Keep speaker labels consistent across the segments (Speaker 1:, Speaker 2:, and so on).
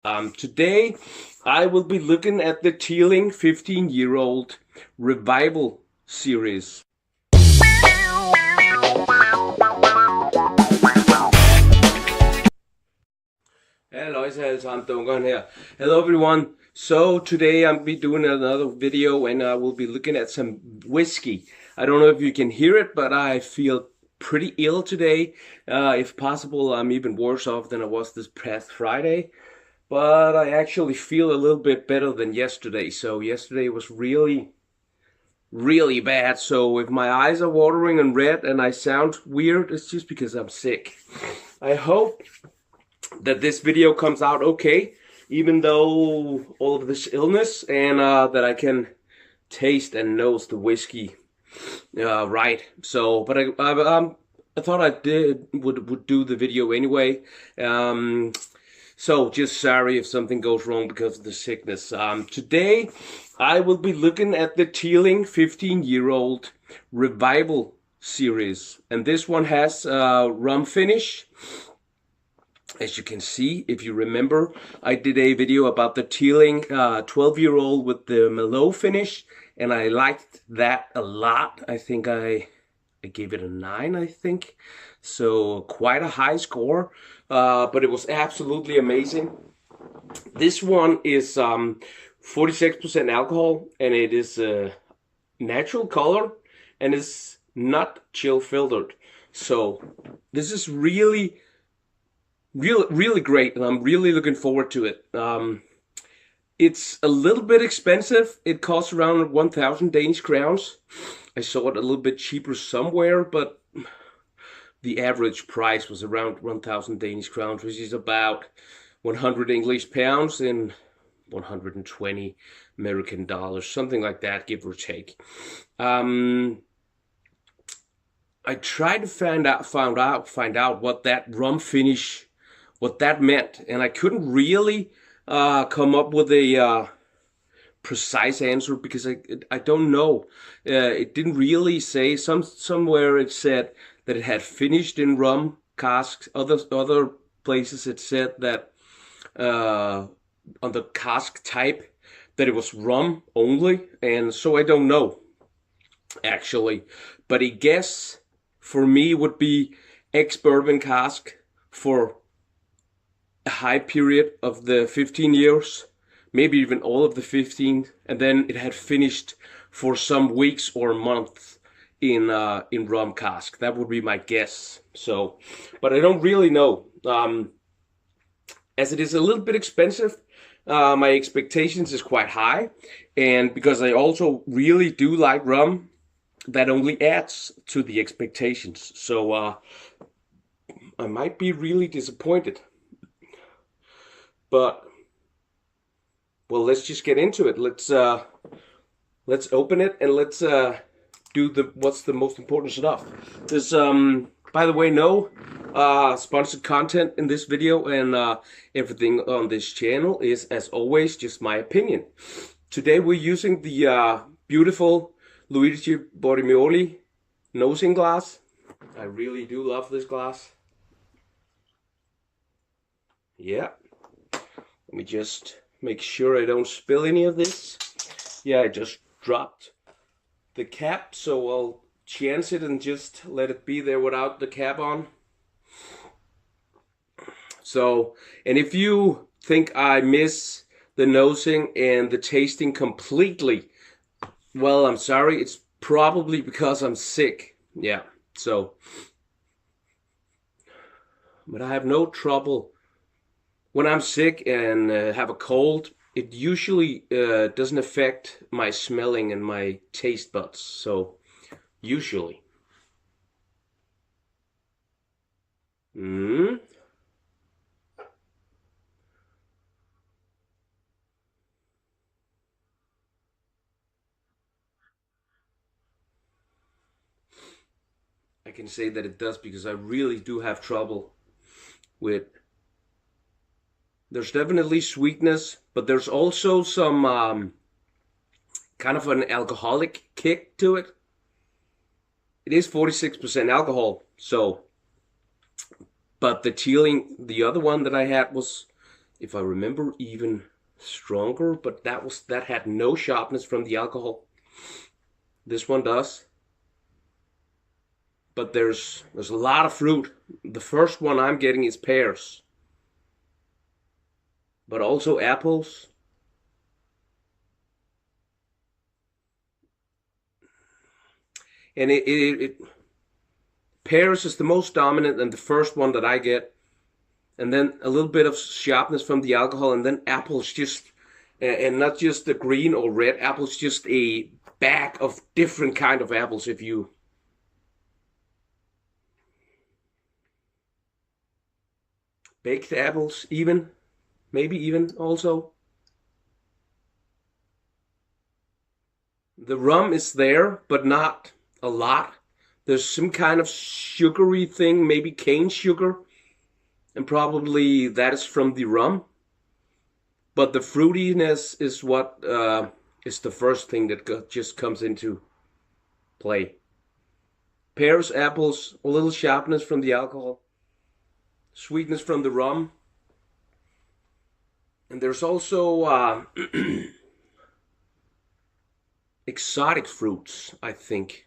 Speaker 1: Today I will be looking at the Teeling 15-year-old revival series. Hello, alle dunkeren her. Hello everyone. So today I'll be doing another video and I will be looking at some whiskey. I don't know if you can hear it, but I feel pretty ill today. If possible, I'm even worse off than I was this past Friday. But I actually feel a little bit better than yesterday. So yesterday was really bad. So if my eyes are watering and red and I sound weird, it's just because I'm sick. I hope that this video comes out okay, even though all of this illness, and that I can taste and nose the whiskey right. So, but I thought I would do the video anyway. So just sorry if something goes wrong because of the sickness. Today I will be looking at the Teeling 15-year-old revival series, and this one has rum finish. As you can see, if you remember, I did a video about the Teeling 12-year-old with the Merlot finish, and I liked that a lot. I think I gave it a 9, I think. So quite a high score, but it was absolutely amazing. This one is 46% alcohol, and it is a natural color, and it's not chill filtered. So this is really great, and I'm really looking forward to it. It's a little bit expensive. It costs around 1,000 Danish crowns. I saw it a little bit cheaper somewhere, but the average price was around 1,000 Danish crowns, which is about 100 English pounds and 120 American dollars, something like that, give or take. I tried to find out what that rum finish, what that meant, and I couldn't really come up with a precise answer because I don't know. It didn't really say. Somewhere it said that it had finished in rum casks. Other places it said that on the cask type that it was rum only, and so I don't know actually. But a guess for me would be ex-bourbon cask for a high period of the 15 years, maybe even all of the 15, and then it had finished for some weeks or months in rum cask. That would be my guess. So, but I don't really know. As it is a little bit expensive, my expectations is quite high, and because I also really do like rum, that only adds to the expectations. So I might be really disappointed. But well, let's just get into it. Let's open it and let's do what's the most important stuff. There's by the way, no sponsored content in this video, and everything on this channel is, as always, just my opinion. Today we're using the beautiful Luigi Bormioli nosing glass. I really do love this glass. Yeah. Let me just make sure I don't spill any of this. Yeah, I just dropped the cap, so I'll chance it and just let it be there without the cap on. So, and if you think I miss the nosing and the tasting completely, well, I'm sorry. It's probably because I'm sick. Yeah, so, but I have no trouble. When I'm sick and have a cold, it usually doesn't affect my smelling and my taste buds. So, usually. I can say that it does because I really do have trouble with. There's definitely sweetness, but there's also some kind of an alcoholic kick to it. It is 46% alcohol, so, but the Teeling, the other one that I had was if I remember, even stronger, but that had no sharpness from the alcohol. This one does. But there's a lot of fruit. The first one I'm getting is pears, but also apples. And pears is the most dominant and the first one that I get. And then a little bit of sharpness from the alcohol, and then apples just, and not just the green or red apples, just a bag of different kind of apples. If you baked apples, even, maybe even also. The rum is there, but not a lot. There's some kind of sugary thing, maybe cane sugar, and probably that is from the rum. But the fruitiness is what is the first thing that just comes into play. Pears, apples, a little sharpness from the alcohol, sweetness from the rum, and there's also exotic fruits, I think.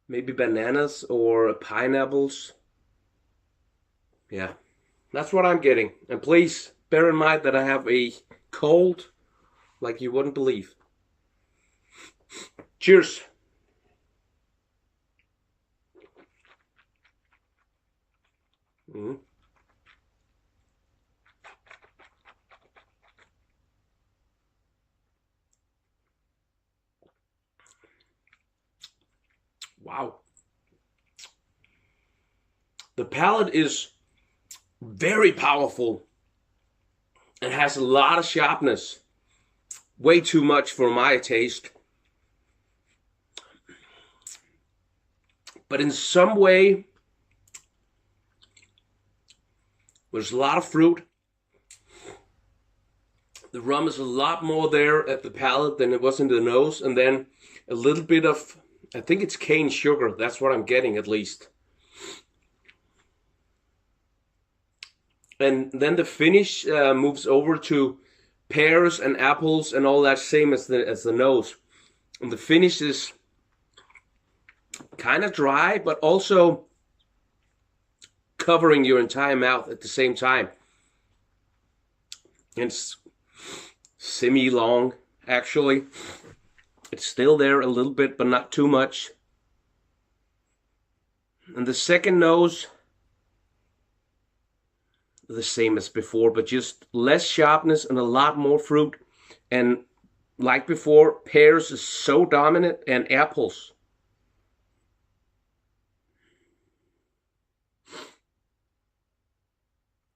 Speaker 1: Maybe bananas or pineapples. Yeah, that's what I'm getting. And please bear in mind that I have a cold like you wouldn't believe. Cheers. Mm. Wow. The palate is very powerful and has a lot of sharpness. Way too much for my taste. But in some way, there's a lot of fruit. The rum is a lot more there at the palate than it was in the nose. And then a little bit of, I think it's cane sugar. That's what I'm getting at least. And then the finish moves over to pears and apples and all that, same as the nose. And the finish is kind of dry, but also covering your entire mouth at the same time. It's semi-long, actually. It's still there a little bit, but not too much. And the second nose, the same as before, but just less sharpness and a lot more fruit. And like before, pears is so dominant, and apples.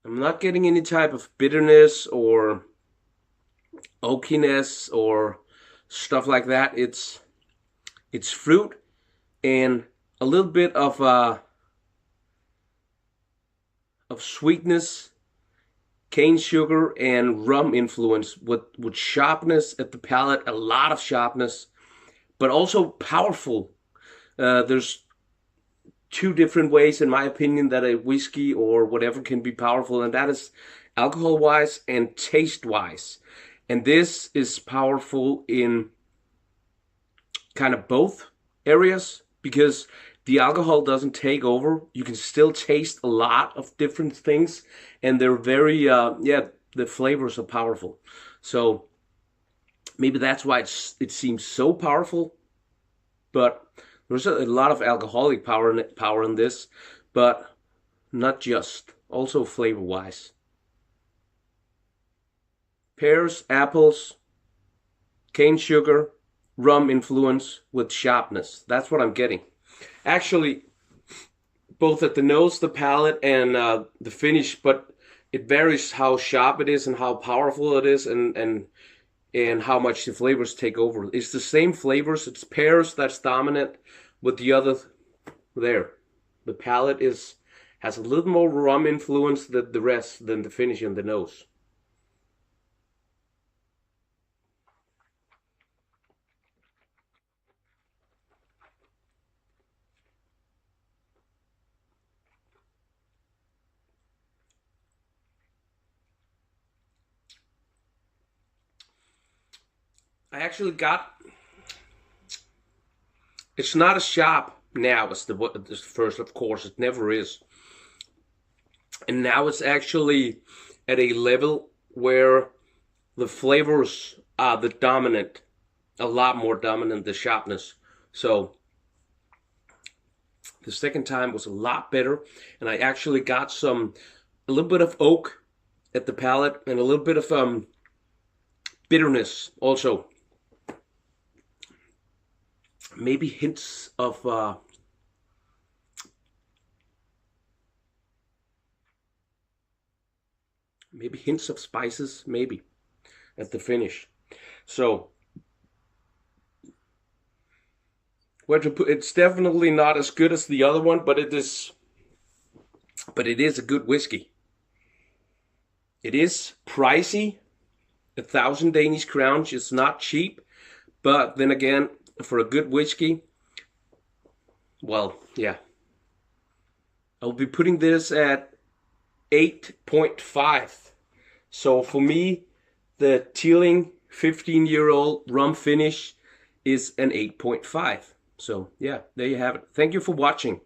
Speaker 1: I'm not getting any type of bitterness or oakiness or stuff like that. It's fruit and a little bit of sweetness, cane sugar, and rum influence with sharpness at the palate, a lot of sharpness, but also powerful. There's two different ways, in my opinion, that a whiskey or whatever can be powerful, and that is alcohol-wise and taste-wise. And this is powerful in kind of both areas because the alcohol doesn't take over. You can still taste a lot of different things, and they're very, the flavors are powerful. So maybe that's why it seems so powerful, but there's a lot of alcoholic power in this, but not just, also flavor-wise. Pears, apples, cane sugar, rum influence with sharpness. That's what I'm getting. Actually, both at the nose, the palate, and the finish, but it varies how sharp it is and how powerful it is, and how much the flavors take over. It's the same flavors. It's pears that's dominant with the other there. The palate has a little more rum influence than the rest, than the finish and the nose. I actually got. It's not as sharp now as the first, of course. It never is. And now it's actually at a level where the flavors are the dominant, a lot more dominant, the sharpness. So the second time was a lot better, and I actually got a little bit of oak at the palate and a little bit of bitterness also. Maybe hints of spices, maybe at the finish. So where to put it's definitely not as good as the other one, but it is a good whiskey. It is pricey, 1,000 Danish crowns. It's not cheap, but then again, for a good whiskey, well, yeah. I'll be putting this at 8.5. So for me, the Teeling 15-year-old rum finish is an 8.5. So yeah, there you have it. Thank you for watching.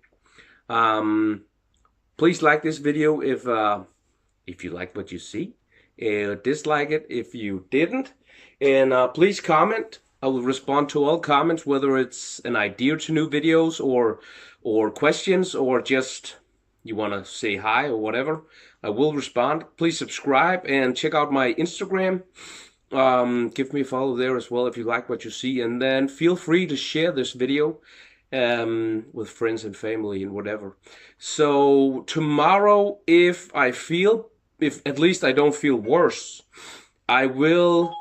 Speaker 1: Please like this video if you like what you see. Dislike it if you didn't. And please comment. I will respond to all comments, whether it's an idea to new videos or questions, or just you want to say hi or whatever. I will respond. Please subscribe and check out my Instagram. Give me a follow there as well if you like what you see, and then feel free to share this video with friends and family and whatever. So tomorrow, if at least I don't feel worse, I will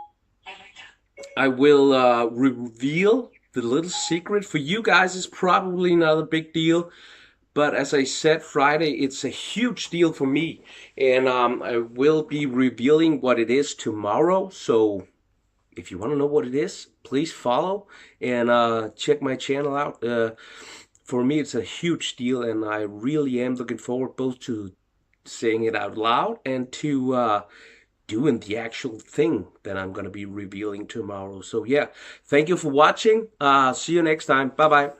Speaker 1: reveal the little secret. For you guys, it's probably not a big deal, but as I said Friday, it's a huge deal for me, and I will be revealing what it is tomorrow. So if you want to know what it is, please follow and check my channel out. For me, it's a huge deal, and I really am looking forward both to saying it out loud and to doing the actual thing that I'm going to be revealing tomorrow. So yeah, thank you for watching. See you next time. Bye-bye.